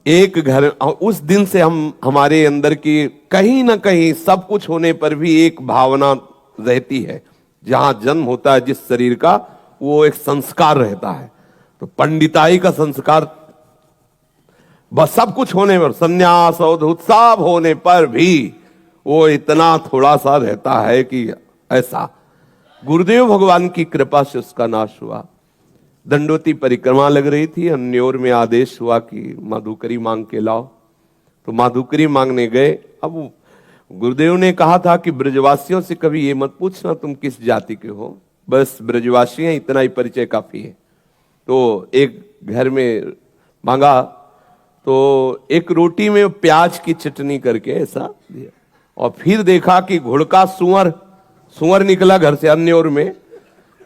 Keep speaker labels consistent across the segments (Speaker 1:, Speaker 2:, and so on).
Speaker 1: एक घर, उस दिन से हमारे अंदर की कहीं ना कहीं सब कुछ होने पर भी एक भावना रहती है। जहां जन्म होता है जिस शरीर का, वो एक संस्कार रहता है। तो पंडिताई का संस्कार बस सब कुछ होने पर, संन्यास और उत्साह होने पर भी वो इतना थोड़ा सा रहता है कि ऐसा। गुरुदेव भगवान की कृपा से उसका नाश हुआ। दंडोती परिक्रमा लग रही थी, अन्योर में आदेश हुआ कि माधुकरी मांग के लाओ। तो माधुकरी मांगने गए। अब गुरुदेव ने कहा था कि ब्रजवासियों से कभी ये मत पूछना तुम किस जाति के हो, बस ब्रजवासी हैं, इतना ही परिचय काफी है। तो एक घर में मांगा तो एक रोटी में प्याज की चटनी करके ऐसा दिया, और फिर देखा कि घुड़का सुअर निकला घर से अन्योर में।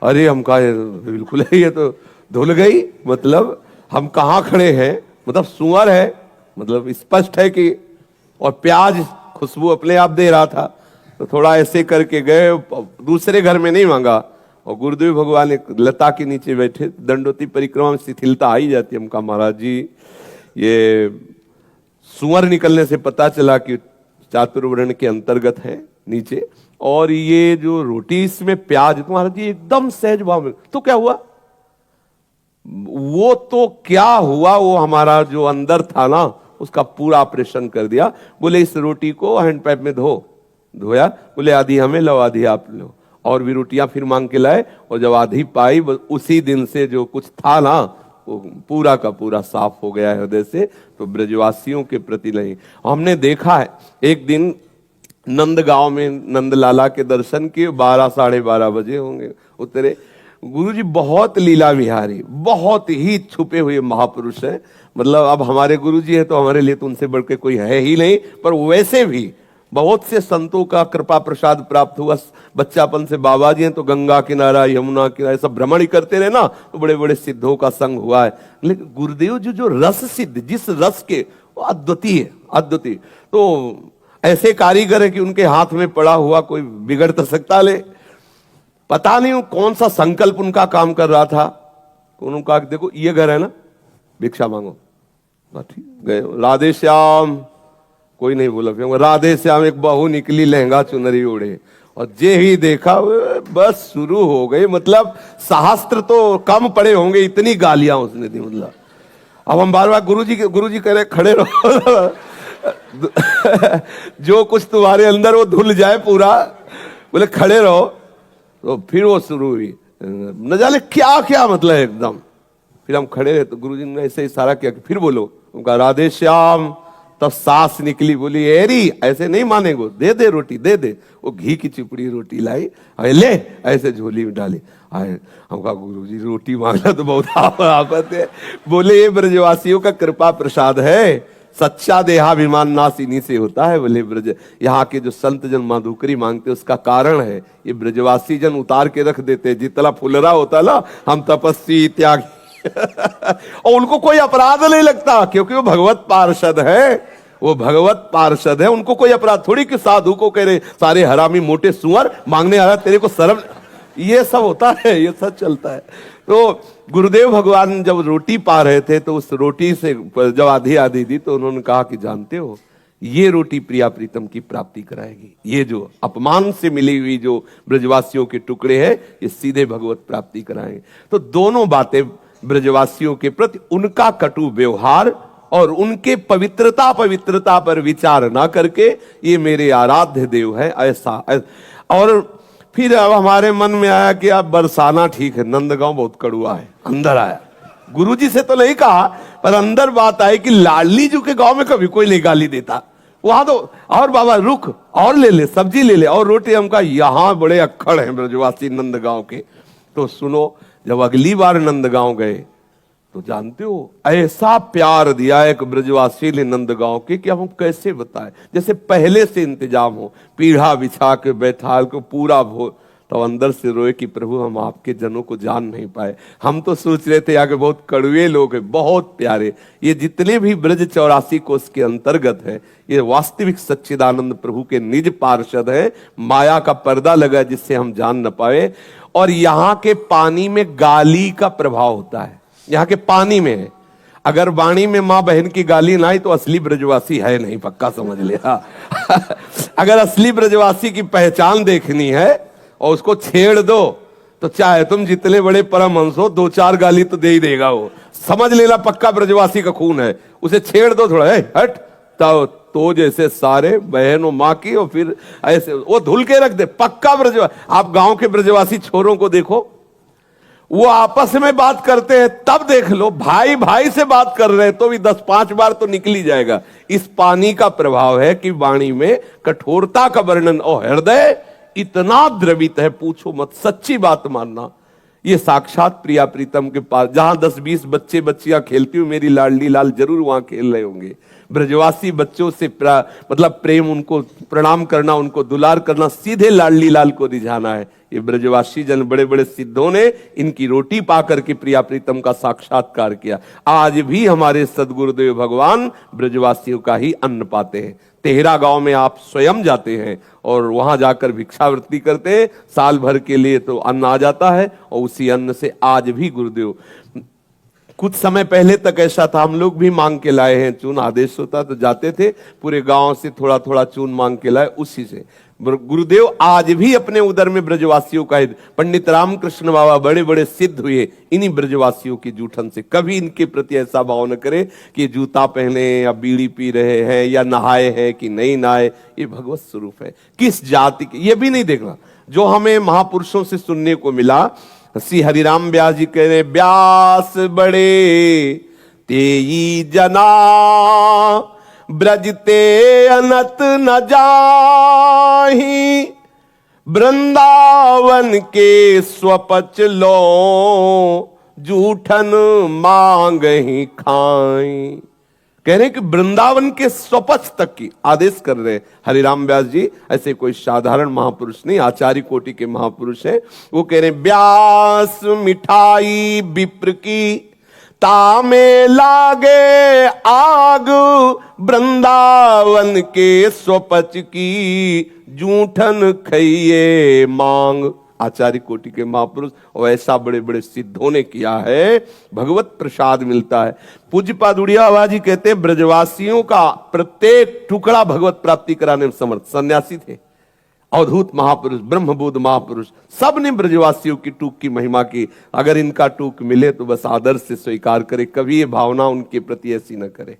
Speaker 1: अरे हम कहा बिल्कुल है, ये तो धुल गई, मतलब हम कहाँ खड़े हैं, मतलब सुअर है, मतलब स्पष्ट है कि, और प्याज खुशबू अपने आप दे रहा था। तो थोड़ा ऐसे करके गए, दूसरे घर में नहीं मांगा। और गुरुदेव भगवान एक लता के नीचे बैठे, दंडोती परिक्रमा में शिथिलता आ ही जाती है। हम कहा महाराज जी, ये सुअर निकलने से पता चला कि चातुर्वर्ण के अंतर्गत है नीचे, और ये जो रोटी इसमें प्याज, तुम्हारा जी एकदम सहज भाव में। तो क्या हुआ? वो तो क्या हुआ, वो हमारा जो अंदर था ना, उसका पूरा ऑपरेशन कर दिया। बोले इस रोटी को हैंड पाइप में धोया, बोले आधी हमें लो आधी आप लो। और भी रोटियां फिर मांग के लाए, और जब आधी पाई, उसी दिन से जो कुछ था ना, वो पूरा का पूरा साफ हो गया है हृदय से। तो ब्रजवासियों के प्रति नहीं। हमने देखा है, एक दिन नंदगांव में नंदलाला के दर्शन किए, 12 साढ़े 12 बजे होंगे, उतरे। गुरुजी बहुत लीला विहारी, बहुत ही छुपे हुए महापुरुष हैं। मतलब अब हमारे गुरुजी है तो हमारे लिए तो उनसे बढ़ के कोई है ही नहीं, पर वैसे भी बहुत से संतों का कृपा प्रसाद प्राप्त हुआ। बच्चापन से बाबा जी हैं तो गंगा किनारा, यमुना किनारा सब भ्रमण ही करते रहे ना, तो बड़े बड़े सिद्धों का संग हुआ है। लेकिन गुरुदेव जी जो रस सिद्ध, जिस रस के, वो अद्वितीय है, अद्वितीय। तो ऐसे कारीगर है कि उनके हाथ में पड़ा हुआ कोई बिगड़ तो सकता ले। पता नहीं कौन सा संकल्प उनका काम कर रहा था। उन्होंने कहा देखो ये घर है ना, भिक्षा मांगो। ठीक गए, राधे श्याम, कोई नहीं बोला। फिर राधे श्याम, एक बहू निकली लहंगा चुनरी ओढ़े, और जे ही देखा बस शुरू हो गई। मतलब शास्त्र तो कम पड़े होंगे, इतनी गालियां उसने दी। मतलब अब हम बार बार गुरुजी कह रहे खड़े रहो जो कुछ तुम्हारे अंदर वो धुल जाए पूरा, बोले खड़े रहो। तो फिर वो शुरू हुई, न जाने क्या क्या, मतलब एकदम। फिर हम खड़े रहे तो गुरुजी ने ऐसे इशारा किया कि फिर बोलो। उनका राधे श्याम, तब सांस निकली, बोली एरी ऐसे नहीं मानेगो, दे दे रोटी दे दे। वो घी की चिपड़ी रोटी लाई, ले ऐसे झोली में डाली। हम कहा गुरुजी रोटी मांगना तो बहुत आफत है। बोले ये ब्रजवासियों का कृपा प्रसाद है, सच्चा देहाभिमान नाश इन्हीं से होता है। बोले ब्रज, यहाँ के जो संत जन माधुकरी मांगते उसका कारण है ये ब्रजवासी जन उतार के रख देते। जितना फुलरा होता ना, हम तपस्वी त्यागी और उनको कोई अपराध नहीं लगता, क्योंकि वो भगवत पार्षद है, वो भगवत पार्षद है। उनको कोई अपराध थोड़ी कि साधु को कह रहे सारे हरामी मोटे सुअर मांगने आ रहा, तेरे को शर्म, ये सब होता है, ये सब चलता है। तो गुरुदेव भगवान जब रोटी पा रहे थे, तो उस रोटी से जब आधी आधी दी, तो उन्होंने कहा कि जानते हो ये रोटी प्रिया प्रीतम की प्राप्ति कराएगी। ये जो अपमान से मिली हुई जो ब्रजवासियों के टुकड़े हैं, ये सीधे भगवत प्राप्ति कराएंगे। तो दोनों बातें ब्रजवासियों के प्रति उनका कटु व्यवहार और उनके पवित्रता पर विचार ना करके, ये मेरे आराध्य देव है ऐसा। और फिर अब हमारे मन में आया कि अब बरसाना ठीक है, नंदगांव बहुत कड़ुआ है। अंदर आया, गुरुजी से तो नहीं कहा, पर अंदर बात आई कि लाडली जी के गांव में कभी कोई नहीं गाली देता। वहां तो और बाबा रुक और ले ले, सब्जी ले ले और रोटी। हम कहा यहाँ बड़े अक्खड़ हैं ब्रजवासी नंदगांव के। तो सुनो, जब अगली बार नंदगांव गए तो जानते हो ऐसा प्यार दिया एक ब्रजवासी ने नंदगांव के कि हम कैसे बताएं। जैसे पहले से इंतजाम हो, पीढ़ा बिछा के बैठा को पूरा भोज। तो अंदर से रोए कि प्रभु हम आपके जनों को जान नहीं पाए। हम तो सोच रहे थे आगे बहुत कड़वे लोग हैं, बहुत प्यारे। ये जितने भी ब्रज 84 कोष के अंतर्गत है, ये वास्तविक सच्चिदानंद प्रभु के निज पार्षद है। माया का पर्दा लगा जिससे हम जान न पाए। और यहाँ के पानी में गाली का प्रभाव होता है, यहाँ के पानी में है। अगर वाणी में माँ बहन की गाली ना आई तो असली ब्रजवासी है नहीं, पक्का समझ लिया। अगर असली ब्रजवासी की पहचान देखनी है और उसको छेड़ दो तो चाहे तुम जितने बड़े परमहंस हो, 2-4 गाली तो दे ही देगा वो, समझ लेना पक्का ब्रजवासी का खून है। उसे छेड़ दो थोड़ा, हट तो जैसे सारे बहन और माँ की, और फिर ऐसे वो धुल के रख दे, पक्का ब्रजवासी। आप गांव के ब्रजवासी छोरों को देखो, वो आपस में बात करते हैं तब देख लो, भाई भाई से बात कर रहे हैं तो भी 10-5 बार तो निकल ही जाएगा। इस पानी का प्रभाव है कि वाणी में कठोरता का वर्णन, और हृदय इतना द्रवित है पूछो मत, सच्ची बात मानना। ये साक्षात प्रिया प्रीतम के पास, जहां 10-20 बच्चे बच्चियां खेलती हुई मेरी लाडली लाल जरूर वहां खेल रहे होंगे। ब्रजवासी बच्चों से मतलब प्रेम, उनको प्रणाम करना, उनको दुलार करना, सीधे लाडली लाल को रिझाना है। ये ब्रजवासी जन बड़े बड़े सिद्धों ने इनकी रोटी पा करके प्रिया प्रीतम का साक्षात्कार किया। आज भी हमारे सदगुरुदेव भगवान ब्रजवासियों का ही अन्न पाते हैं। तेहरा गांव में आप स्वयं जाते हैं और वहां जाकर भिक्षावृत्ति करते हैं, साल भर के लिए तो अन्न आ जाता है, और उसी अन्न से आज भी गुरुदेव, कुछ समय पहले तक ऐसा था, हम लोग भी मांग के लाए हैं चून, आदेश होता तो जाते थे, पूरे गांव से थोड़ा थोड़ा चून मांग के लाए, उसी से गुरुदेव आज भी अपने उदर में ब्रजवासियों का हित। पंडित रामकृष्ण बाबा बड़े बड़े सिद्ध हुए इन्हीं ब्रजवासियों की जूठन से। कभी इनके प्रति ऐसा भाव न करे कि जूता पहने या बीड़ी पी रहे हैं या नहाए हैं कि नहीं नहाए, ये भगवत स्वरूप है। किस जाति के ये भी नहीं देखना। जो हमें महापुरुषों से सुनने को मिला, श्री हरिराम व्यास जी कह रहे, व्यास बड़े तेई जना ब्रजते अनत न जाही, वृंदावन के स्वपच लो जूठन मांग ही खाई। कह रहे कि वृंदावन के स्वपच तक की आदेश कर रहे हरिराम व्यास जी। ऐसे कोई साधारण महापुरुष नहीं, आचार्य कोटि के महापुरुष हैं। वो कह रहे व्यास मिठाई विप्र की तामे लागे आग, वृंदावन के स्वपच की जूठन खइए मांग। आचार्य कोटि के महापुरुष और ऐसा बड़े बड़े सिद्धों ने किया है, भगवत प्रसाद मिलता है। पूज्यपाद उड़िया बाबा जी कहते हैं ब्रजवासियों का प्रत्येक टुकड़ा भगवत प्राप्ति कराने में समर्थ। सन्यासी थे, अवधूत महापुरुष, ब्रह्मबोध महापुरुष, सब ने ब्रजवासियों की टूक की महिमा की। अगर इनका टूक मिले तो बस आदर से स्वीकार करे, कभी ये भावना उनके प्रति ऐसी न करे।